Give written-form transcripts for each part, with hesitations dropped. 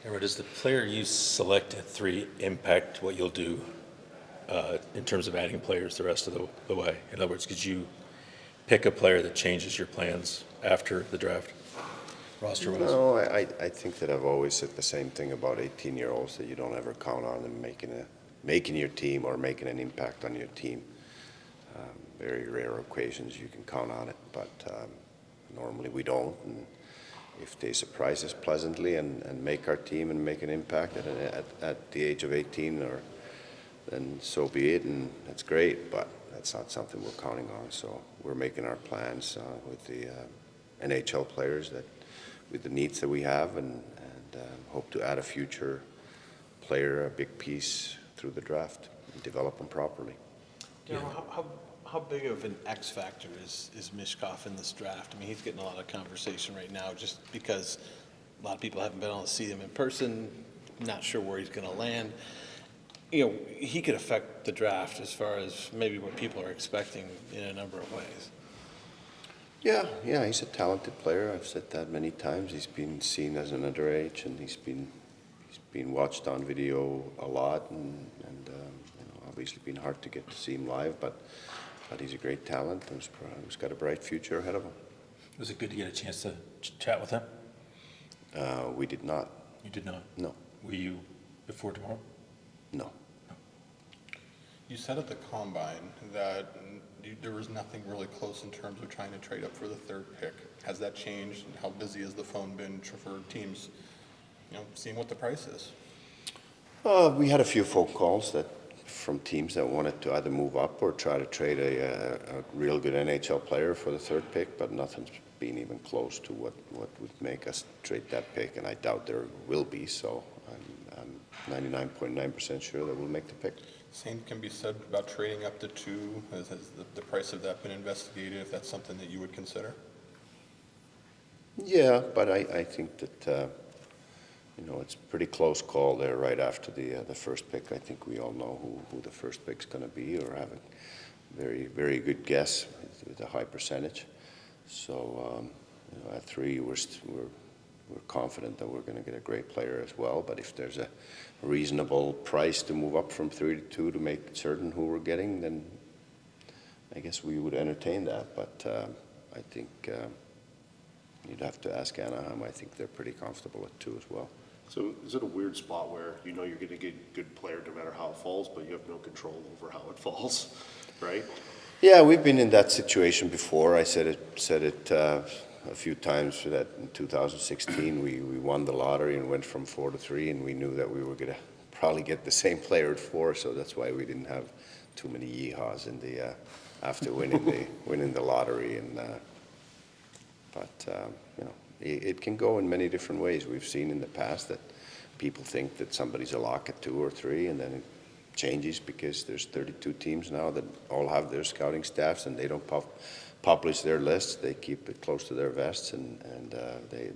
Aaron, does the player you select at 3 impact what you'll do in terms of adding players the rest of the way? In other words, could you pick a player that changes your plans after the draft, roster-wise? No, I think that I've always said the same thing about 18-year-olds, that you don't ever count on them making your team or making an impact on your team. Very rare occasions you can count on it, but normally we don't. And if they surprise us pleasantly and make our team and make an impact at the age of 18, then so be it, and that's great, but that's not something we're counting on. So we're making our plans with the NHL players, that with the needs that we have, and hope to add a future player, a big piece through the draft, and develop them properly. Jarmo, how big of an X factor is Mishkov in this draft? I mean, he's getting a lot of conversation right now just because a lot of people haven't been able to see him in person, not sure where he's going to land. You know, he could affect the draft as far as maybe what people are expecting in a number of ways. Yeah, he's a talented player. I've said that many times. He's been seen as an underage, and he's been watched on video a lot, and obviously been hard to get to see him live, but he's a great talent and he's got a bright future ahead of him. Was it good to get a chance to chat with him? We did not. You did not? No. Will you before tomorrow? No. You said at the Combine that there was nothing really close in terms of trying to trade up for the third pick. Has that changed, and how busy has the phone been for teams, seeing what the price is? We had a few phone calls from teams that wanted to either move up or try to trade a real good NHL player for the third pick, but nothing's been even close to what would make us trade that pick, and I doubt there will be, so I'm 99.9% sure that we'll make the pick. Same can be said about trading up to 2. Has the price of that been investigated, if that's something that you would consider? Yeah, but I think that it's a pretty close call there right after the first pick. I think we all know who the first pick's going to be, or have a very, very good guess with a high percentage. So at 3, we're confident that we're going to get a great player as well. But if there's a reasonable price to move up from 3 to 2 to make certain who we're getting, then I guess we would entertain that. But I think you'd have to ask Anaheim. I think they're pretty comfortable at 2 as well. So is it a weird spot where you're going to get a good player no matter how it falls, but you have no control over how it falls, right? Yeah, we've been in that situation before. I said it a few times that in 2016 we won the lottery and went from 4 to 3, and we knew that we were going to probably get the same player at 4, so that's why we didn't have too many yeehaws in the after winning the lottery. And it can go in many different ways. We've seen in the past that people think that somebody's a lock at 2 or 3, and then it changes because there's 32 teams now that all have their scouting staffs, and they don't publish their lists. They keep it close to their vests, and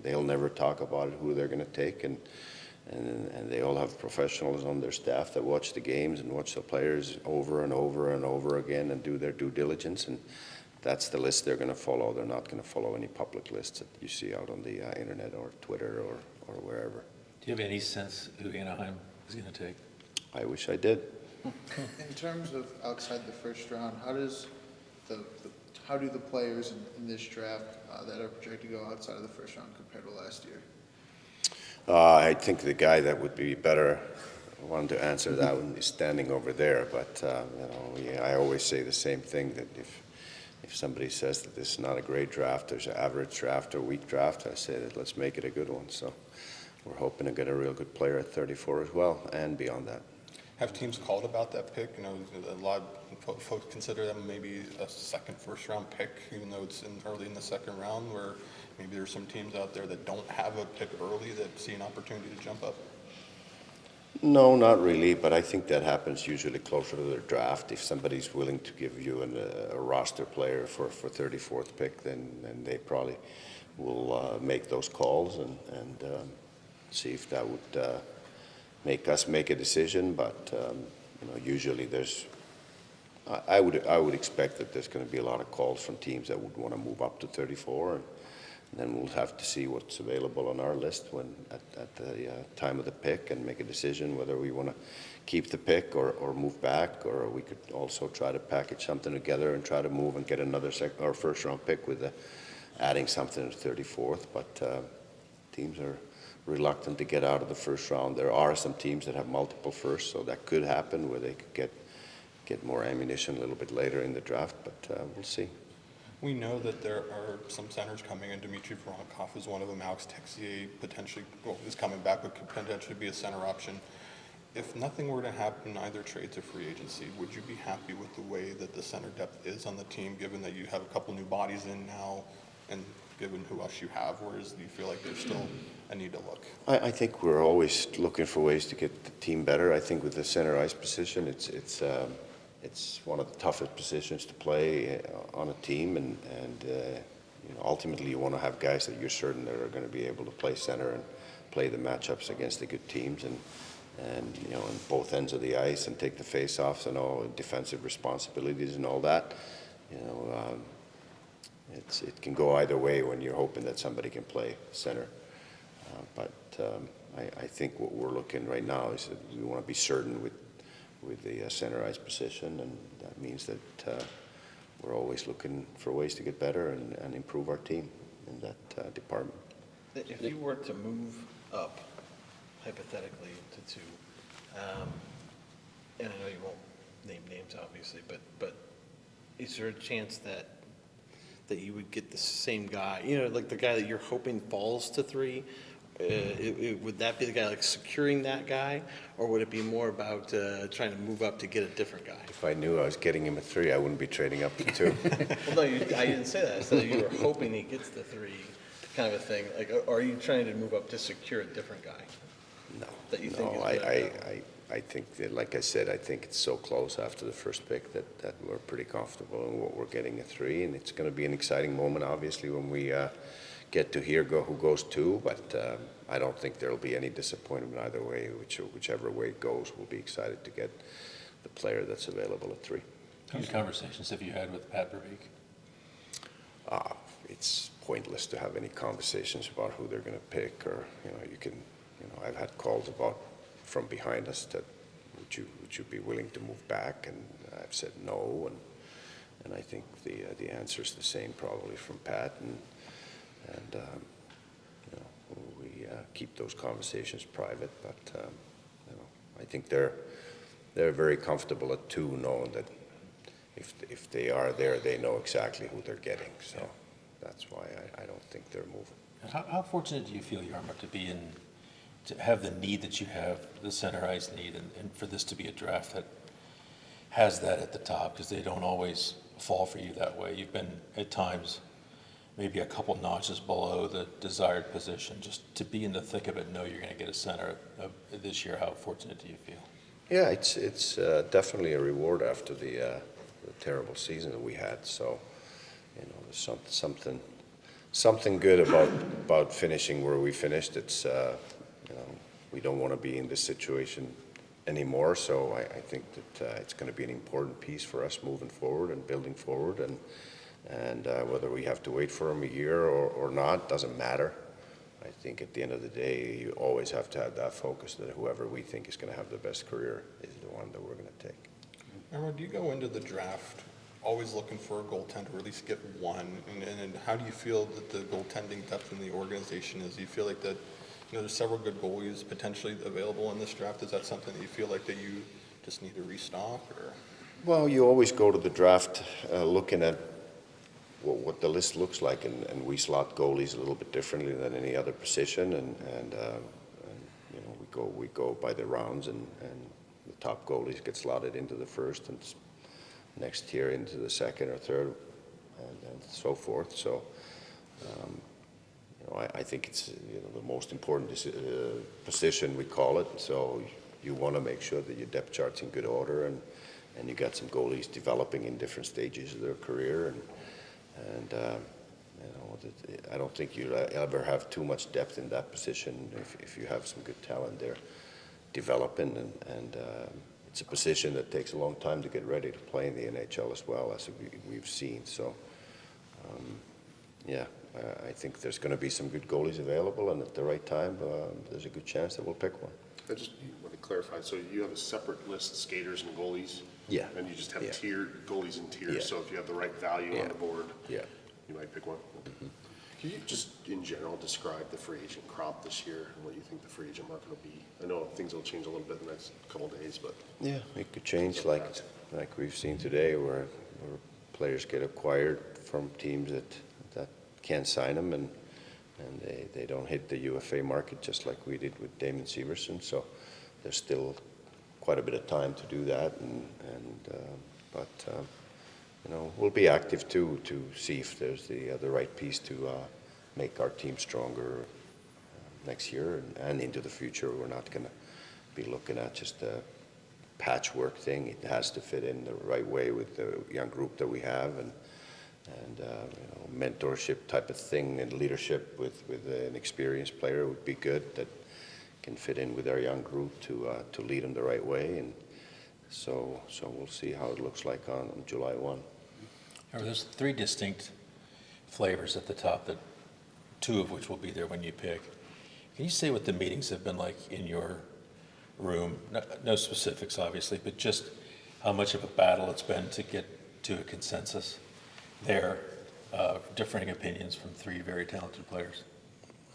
they'll never talk about it, who they're going to take, and they all have professionals on their staff that watch the games and watch the players over and over and over again and do their due diligence, and that's the list they're going to follow. They're not going to follow any public lists that you see out on the internet or Twitter or wherever. Do you have any sense who Anaheim is going to take? I wish I did. In terms of outside the first round, how do the players in this draft that are projected to go outside of the first round compare to last year? I think the guy that would be better one to answer that one is standing over there. But I always say the same thing, that if somebody says that this is not a great draft, there's an average draft or weak draft, I say that let's make it a good one. So we're hoping to get a real good player at 34 as well, and beyond that. Have teams called about that pick? A lot of folks consider them maybe a second first-round pick, even though it's early in the second round, where maybe there's some teams out there that don't have a pick early that see an opportunity to jump up. No, not really, but I think that happens usually closer to their draft. If somebody's willing to give you a roster player for 34th pick, then they probably will make those calls and see if that would make us make a decision. But usually I would expect that there's going to be a lot of calls from teams that would want to move up to 34, then we'll have to see what's available on our list when at the time of the pick and make a decision whether we want to keep the pick or move back, or we could also try to package something together and try to move and get another or first round pick with adding something to 34th. But teams are reluctant to get out of the first round. There are some teams that have multiple firsts, so that could happen where they could get more ammunition a little bit later in the draft, but we'll see. We know that there are some centers coming in. Dmitry Voronkov is one of them. Alex Texier potentially is coming back, but could potentially be a center option. If nothing were to happen, either trades or free agency, would you be happy with the way that the center depth is on the team, given that you have a couple new bodies in now, and given who else you have? Whereas do you feel like there's still a need to look? I think we're always looking for ways to get the team better. I think with the center ice position, it's one of the toughest positions to play on a team, and ultimately you want to have guys that you're certain that are going to be able to play center and play the matchups against the good teams, and on both ends of the ice, and take the face-offs and all defensive responsibilities and all that. It can go either way when you're hoping that somebody can play center. But I think what we're looking right now is that we want to be certain with the center ice position, and that means that we're always looking for ways to get better and improve our team in that department. If you were to move up, hypothetically, to 2, and I know you won't name names, obviously, but is there a chance that you would get the same guy, like the guy that you're hoping falls to 3? Would that be the guy, like, securing that guy, or would it be more about trying to move up to get a different guy? If I knew I was getting him at 3, I wouldn't be trading up to 2. Well, no, I didn't say that. I said you were hoping he gets the 3, kind of a thing. Like, are you trying to move up to secure a different guy? No, That you think no, is better? I think that, like I said, I think it's so close after the first pick that we're pretty comfortable in what we're getting at 3, and it's going to be an exciting moment, obviously, when we get to hear who goes 2, but I don't think there'll be any disappointment either way. Whichever way it goes, we'll be excited to get the player that's available at 3. How many conversations have you had with Pat Verbeek? It's pointless to have any conversations about who they're going to pick, or I've had calls about from behind us that would you be willing to move back, and I've said no, and I think the answer is the same probably from Pat, and we keep those conversations private, but I think they're very comfortable at 2, knowing that if they are there, they know exactly who they're getting. So that's why I don't think they're moving. How fortunate do you feel, Jarmo, to have the need that you have, the center ice need, and for this to be a draft that has that at the top, because they don't always fall for you that way. You've been at times maybe a couple notches below the desired position. Just to be in the thick of it, know you're going to get a center this year. How fortunate do you feel? Yeah, it's definitely a reward after the terrible season that we had. So, there's something good about finishing where we finished. It's we don't want to be in this situation anymore. So I think that it's going to be an important piece for us moving forward and building forward, and whether we have to wait for him a year or not doesn't matter. I think at the end of the day, you always have to have that focus that whoever we think is going to have the best career is the one that we're going to take. Jarmo, do you go into the draft always looking for a goaltender, or at least get one? And how do you feel that the goaltending depth in the organization is? Do you feel like that, there's several good goalies potentially available in this draft? Is that something that you feel like that you just need to restock? Or? Well, you always go to the draft looking at what the list looks like, and we slot goalies a little bit differently than any other position, and we go by the rounds, and the top goalies get slotted into the first, and next year into the second or third, and so forth. So I think it's the most important position, we call it. So you want to make sure that your depth chart's in good order, and you got some goalies developing in different stages of their career, and I don't think you'll ever have too much depth in that position if you have some good talent there developing, and it's a position that takes a long time to get ready to play in the NHL as well, as we've seen. So yeah, I think there's going to be some good goalies available, and at the right time, there's a good chance that we'll pick one. I just want to clarify, so you have a separate list, skaters and goalies? Yeah. And you just have Yeah. tiered, goalies in tiers, Yeah. so if you have the right value Yeah. on the board, Yeah. you might pick one? Can you just, in general, describe the free agent crop this year and what you think the free agent market will be? I know things will change a little bit in the next couple of days, but. Yeah, it could change like we've seen today where players get acquired from teams that can't sign them and they don't hit the UFA market just like we did with Damon Severson. So there's still quite a bit of time to do that but you know, we'll be active too to see if there's the right piece to make our team stronger next year and into the future. We're not going to be looking at just a patchwork thing. It has to fit in the right way with the young group that we have and you know, mentorship type of thing and leadership with an experienced player would be good that can fit in with our young group to lead them the right way. And so we'll see how it looks like on July 1. There's three distinct flavors at the top, that two of which will be there when you pick. Can you say what the meetings have been like in your room? No specifics, obviously, but just how much of a battle it's been to get to a consensus there, differing opinions from three very talented players?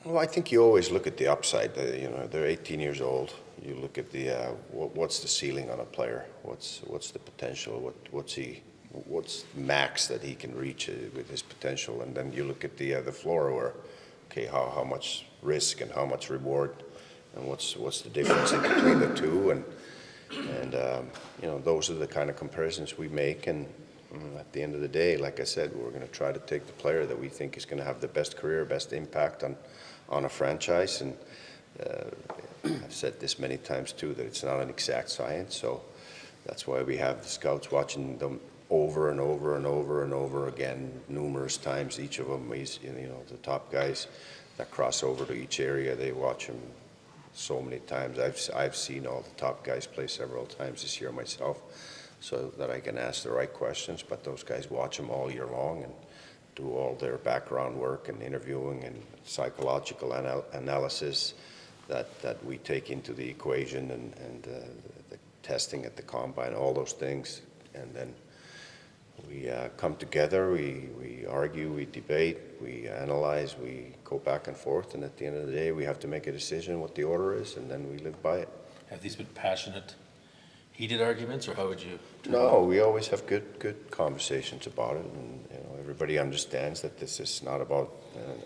Well, I think you always look at the upside. You know, they're 18 years old. You look at the what's the ceiling on a player? What's the potential? What's max that he can reach with his potential? And then you look at the floor where, okay, how much risk and how much reward, and what's the difference in between the two? And you know, those are the kind of comparisons we make. And at the end of the day, like I said, we're going to try to take the player that we think is going to have the best career, best impact on a franchise. And I've said this many times too, that it's not an exact science. So that's why we have the scouts watching them over and over and over and over again, numerous times. Each of them, you know, the top guys that cross over to each area, they watch them so many times. I've seen all the top guys play several times this year myself, so that I can ask the right questions. But those guys watch them all year long and do all their background work and interviewing and psychological analysis that we take into the equation and the testing at the combine, all those things. And then we come together, we argue, we debate, we analyze, we go back and forth, and at the end of the day, we have to make a decision what the order is, and then we live by it. Have these been passionate, heated arguments, or how would you? No, we always have good conversations about it, and you know, everybody understands that this is not about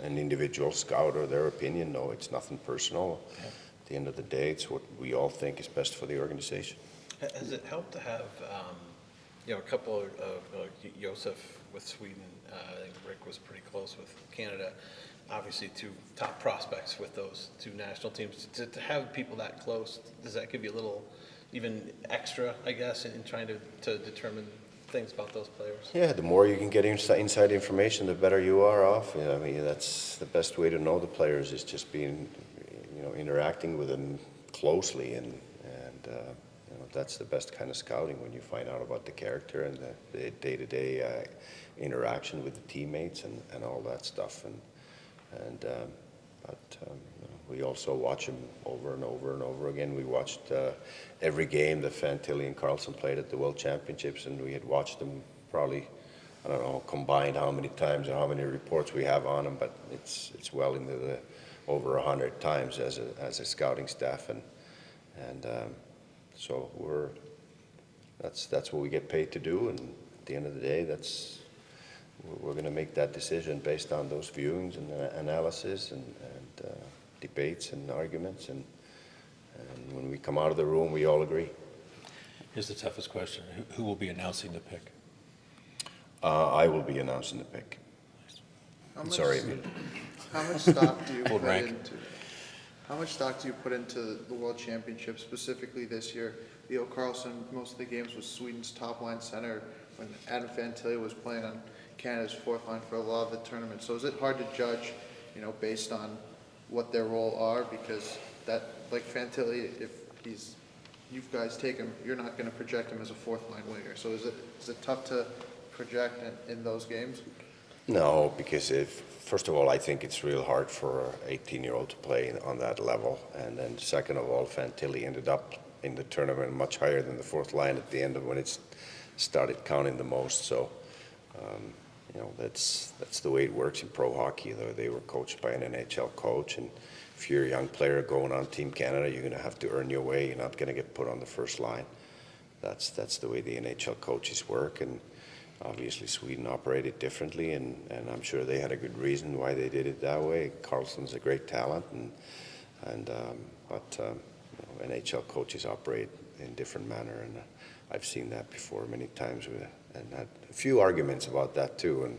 an individual scout or their opinion. No, it's nothing personal. Yeah. At the end of the day, it's what we all think is best for the organization. Has it helped to have, you know, a couple of Josef with Sweden, I think Rick was pretty close with Canada, obviously two top prospects with those two national teams. To have people that close, does that give you a little, even extra, I guess, in trying to determine things about those players? Yeah, the more you can get inside information, the better you are off. You know, I mean, that's the best way to know the players is just being, you know, interacting with them closely, and you know, that's the best kind of scouting, when you find out about the character and the day-to-day interaction with the teammates and all that stuff. But you know, we also watch them over and over and over again. We watched every game that Fantilli and Carlson played at the World Championships, and we had watched them probably, I don't know, combined how many times and how many reports we have on them, but it's well into the over 100 times as a scouting staff, and so that's what we get paid to do, and at the end of the day, we're going to make that decision based on those viewings and analysis and debates and arguments, and when we come out of the room, we all agree. Here's the toughest question. Who will be announcing the pick? I will be announcing the pick. How much- Sorry, Emil. How much stock do you Hold put rank. into? How much stock do you put into the World Championship specifically this year? Leo Carlson, most of the games was Sweden's top line center when Adam Fantilli was playing on Canada's fourth line for a lot of the tournament. So is it hard to judge, you know, based on what their role are? Because that, like Fantilli, if you guys take him, you're not going to project him as a fourth line winger. So is it tough to project in those games? No, because first of all, I think it's real hard for an 18-year-old to play on that level. And then second of all, Fantilli ended up in the tournament much higher than the fourth line at the end of when it started counting the most. So, that's the way it works in pro hockey. Though they were coached by an NHL coach, and if you're a young player going on Team Canada, you're going to have to earn your way. You're not going to get put on the first line. That's the way the NHL coaches work, and obviously Sweden operated differently, and I'm sure they had a good reason why they did it that way. Carlson's a great talent, but NHL coaches operate in different manner, and I've seen that before many times, and had a few arguments about that too. And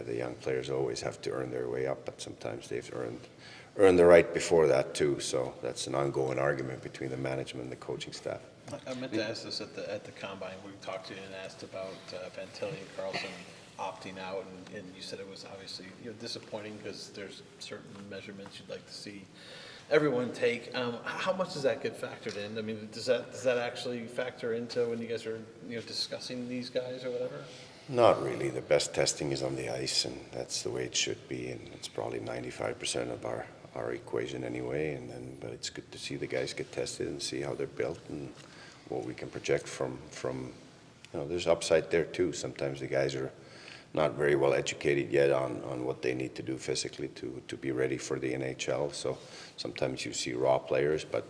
the young players always have to earn their way up, but sometimes they've earned the right before that too. So that's an ongoing argument between the management and the coaching staff. I meant to ask this at the combine. We talked to you and asked about Fantilli and Carlson opting out, and you said it was obviously disappointing because there's certain measurements you'd like to see everyone take. How much does that get factored in? I mean, does that actually factor into when you guys are discussing these guys or whatever? Not really. The best testing is on the ice, and that's the way it should be. And it's probably 95% of our equation anyway. But it's good to see the guys get tested and see how they're built and what we can project from. There's upside there too. Sometimes the guys are not very well educated yet on what they need to do physically to be ready for the NHL. So sometimes you see raw players, but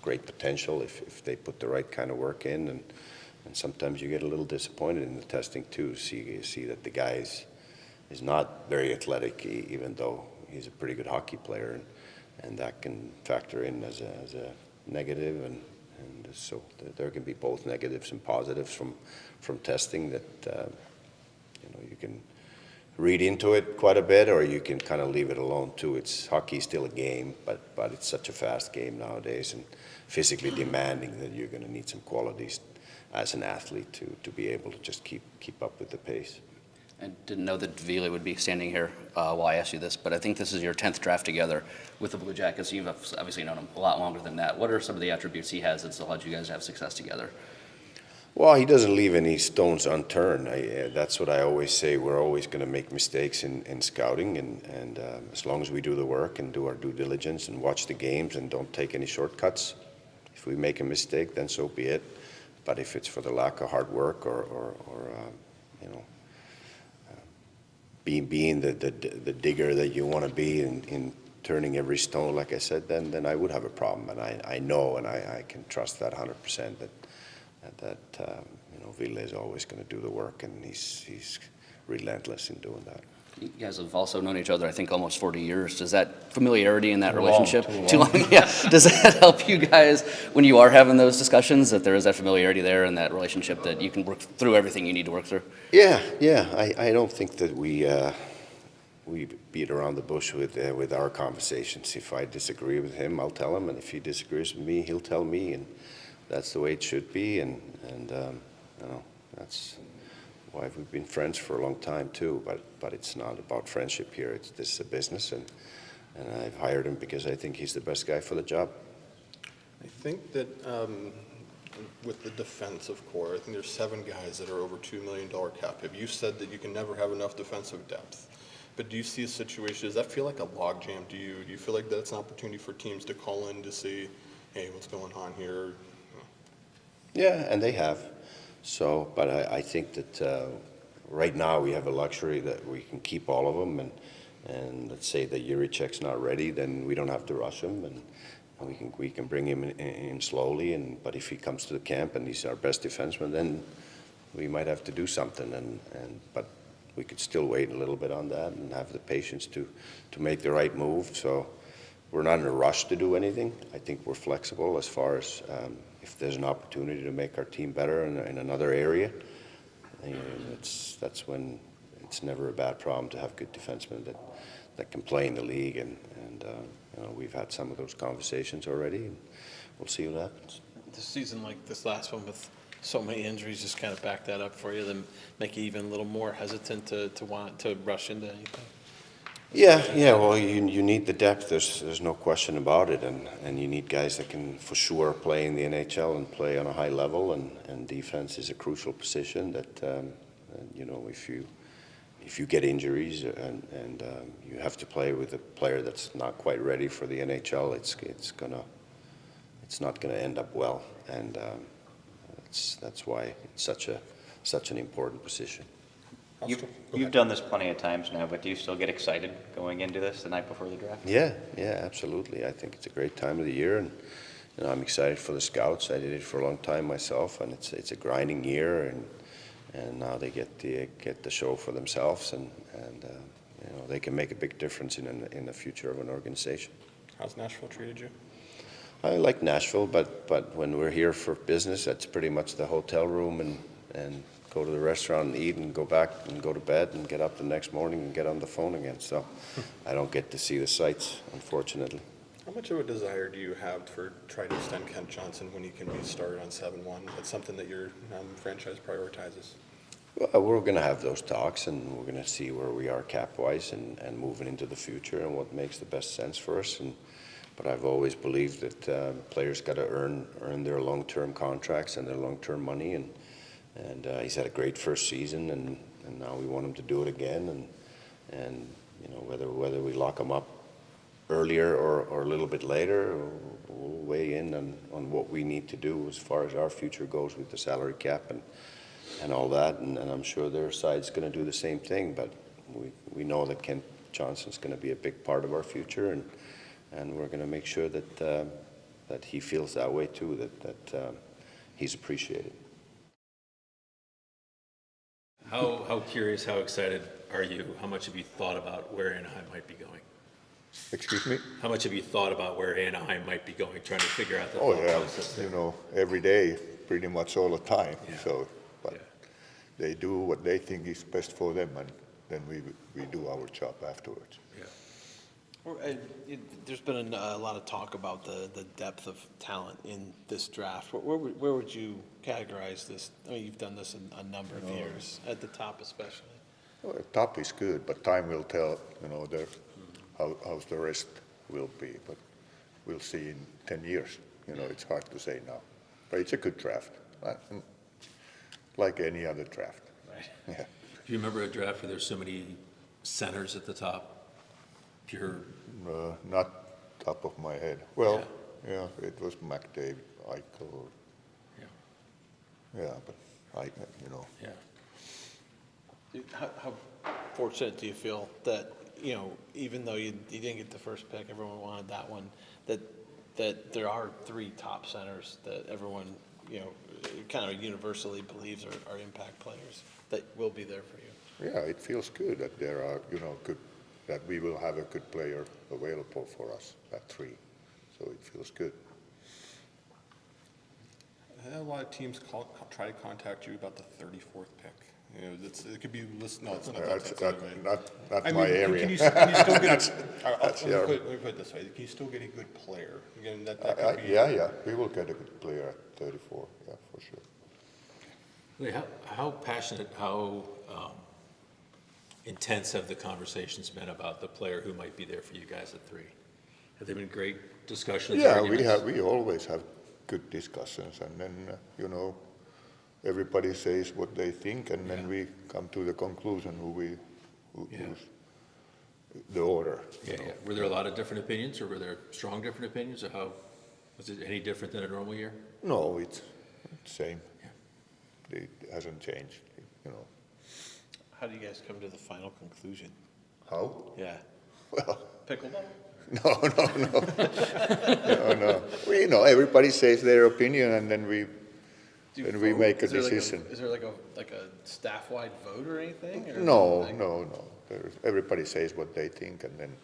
great potential if they put the right kind of work in. And sometimes you get a little disappointed in the testing too. You see that the guy is not very athletic, even though he's a pretty good hockey player, and that can factor in as a negative. And so there can be both negatives and positives from testing that you can read into it quite a bit, or you can kind of leave it alone too. Hockey's still a game, but it's such a fast game nowadays and physically demanding that you're going to need some qualities as an athlete to be able to just keep up with the pace. I didn't know that Ville would be standing here while I asked you this, but I think this is your 10th draft together with the Blue Jackets. You've obviously known him a lot longer than that. What are some of the attributes he has that's allowed you guys to have success together? Well, he doesn't leave any stones unturned. That's what I always say. We're always going to make mistakes in scouting, and as long as we do the work and do our due diligence and watch the games and don't take any shortcuts, if we make a mistake, then so be it. But if it's for the lack of hard work or being the digger that you want to be in turning every stone, like I said, then I would have a problem. And I know and I can trust that 100% that Ville is always going to do the work, and he's relentless in doing that. You guys have also known each other, I think, almost 40 years. Does that familiarity in that Too long, relationship? too long. Yeah. Does that help you guys when you are having those discussions, that there is that familiarity there and that relationship that you can work through everything you need to work through? Yeah. I don't think that we beat around the bush with our conversations. If I disagree with him, I'll tell him, and if he disagrees with me, he'll tell me, and that's the way it should be. And that's why we've been friends for a long time too. But it's not about friendship here. This is a business, and I've hired him because I think he's the best guy for the job. I think that with the defensive core, I think there's 7 guys that are over $2 million cap hit. You said that you can never have enough defensive depth. But do you see a situation, does that feel like a logjam to you? Do you feel like that's an opportunity for teams to call in to see, hey, what's going on here? Yeah, and they have. So, but I think that right now we have a luxury that we can keep all of them, and let's say that Juricek's not ready, then we don't have to rush him, and we can bring him in slowly. But if he comes to the camp and he's our best defenseman, then we might have to do something. But we could still wait a little bit on that and have the patience to make the right move. So we're not in a rush to do anything. I think we're flexible as far as if there's an opportunity to make our team better in another area. That's when it's never a bad problem to have good defensemen that can play in the league. And we've had some of those conversations already, and we'll see what happens. This season, like this last one with so many injuries, just kind of back that up for you, then make you even a little more hesitant to want to rush into anything? Yeah. Well, you need the depth. There's no question about it, and you need guys that can for sure play in the NHL and play on a high level. And defense is a crucial position. That if you get injuries and you have to play with a player that's not quite ready for the NHL, it's not gonna end up well, and that's why it's such an important position. You've done this plenty of times now, but do you still get excited going into this the night before the draft? Yeah, absolutely. I think it's a great time of the year, and I'm excited for the scouts. I did it for a long time myself, and it's a grinding year, and now they get the show for themselves, and they can make a big difference in the future of an organization. How's Nashville treated you? I like Nashville, but when we're here for business, that's pretty much the hotel room and go to the restaurant and eat and go back and go to bed and get up the next morning and get on the phone again. So I don't get to see the sights, unfortunately. How much of a desire do you have for trying to extend Kent Johnson when he can be started on 7-1? That's something that your franchise prioritizes. Well, we're going to have those talks, and we're going to see where we are cap-wise and moving into the future and what makes the best sense for us. But I've always believed that players got to earn their long-term contracts and their long-term money, and he's had a great first season, and now we want him to do it again, and whether we lock him up earlier or a little bit later, we'll weigh in on what we need to do as far as our future goes with the salary cap and all that, and I'm sure their side's going to do the same thing, but we know that Kent Johnson's going to be a big part of our future, and we're going to make sure that he feels that way too, that he's appreciated. How curious, how excited are you? How much have you thought about where Anaheim might be going? Excuse me? How much have you thought about where Anaheim might be going, trying to figure out the Oh, thought yeah, process there? every day, pretty much all the time. Yeah. So, but Yeah. they do what they think is best for them, and then we do our job afterwards. Yeah. There's been a lot of talk about the depth of talent in this draft. Where would you categorize this? I mean, you've done this a number of years, at the top especially. Well, top is good, but time will tell, how the rest will be. But we'll see in 10 years. It's hard to say now. But it's a good draft, like any other draft. Right. Yeah. Do you remember a draft where there's so many centers at the top? Pure. Not top of my head. Well, yeah, it was McDavid, Eichel. Yeah, but Yeah. How fortunate do you feel that, even though you didn't get the first pick, everyone wanted that one, that there are 3 top centers that everyone, kind of universally believes are impact players that will be there for you? Yeah, it feels good that there are, that we will have a good player available for us at 3. So it feels good. A lot of teams try to contact you about the 34th pick. It could be listed. No, it's not. Not my area. Can you still get? let yeah. me put it this way: can you still get a good player? Again, that could be. Yeah, we will get a good player at 34. Yeah, for sure. Wait, how passionate, how intense have the conversations been about the player who might be there for you guys at 3? Have they been great discussions? Yeah, arguments? we always have good discussions, and then everybody says what they think, and then we come to the conclusion who's the order. Yeah. Were there a lot of different opinions, or were there strong different opinions, or how was it any different than a normal year? No, it's same. Yeah. It hasn't changed. How do you guys come to the final conclusion? How? Yeah. Well. Pickleball? No. Everybody says their opinion, and then we make a decision. Is there like a staff-wide vote or anything? Or No. Everybody says what they think, and then,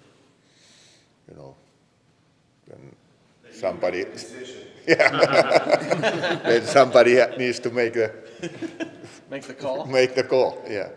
then somebody. Yeah. Then somebody needs to make the Make the call? Make the call. Yeah.